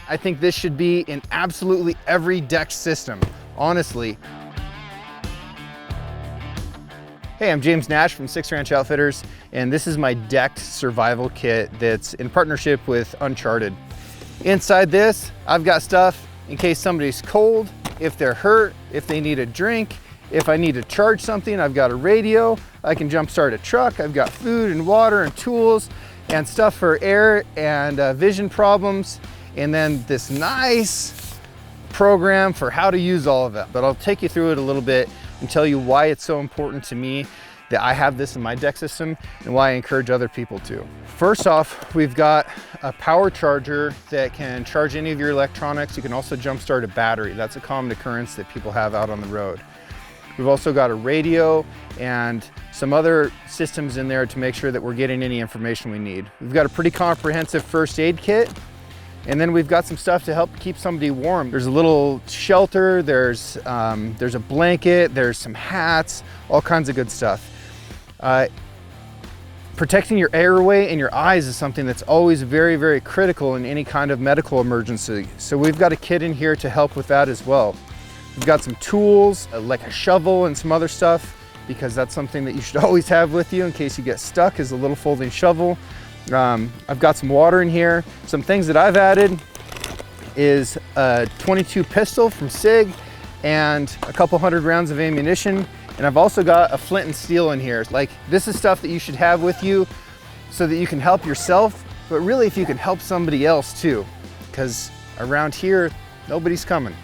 I think this should be in absolutely every deck system, honestly. Hey, I'm James Nash from Six Ranch Outfitters, and this is my decked survival kit that's in partnership with Uncharted. Inside this, I've got stuff in case somebody's cold, if they're hurt, if they need a drink, if I need to charge something, I've got a radio, I can jump start a truck, I've got food and water and tools and stuff for air and vision problems, and then this nice program for how to use all of it. But I'll take you through it a little bit and tell you why it's so important to me that I have this in my deck system and why I encourage other people to. First off, we've got a power charger that can charge any of your electronics. You can also jumpstart a battery. That's a common occurrence that people have out on the road. We've also got a radio and some other systems in there to make sure that we're getting any information we need. We've got a pretty comprehensive first aid kit, and then we've got some stuff to help keep somebody warm. There's a little shelter, there's a blanket, there's some hats, all kinds of good stuff. Protecting your airway and your eyes is something that's always very, very critical in any kind of medical emergency. So we've got a kit in here to help with that as well. We've got some tools, like a shovel and some other stuff, because that's something that you should always have with you in case you get stuck, is a little folding shovel. I've got some water in here. Some things that I've added is a .22 pistol from SIG and a couple hundred rounds of ammunition. And I've also got a flint and steel in here. Like, this is stuff that you should have with you so that you can help yourself, but really if you can help somebody else too, because around here, nobody's coming.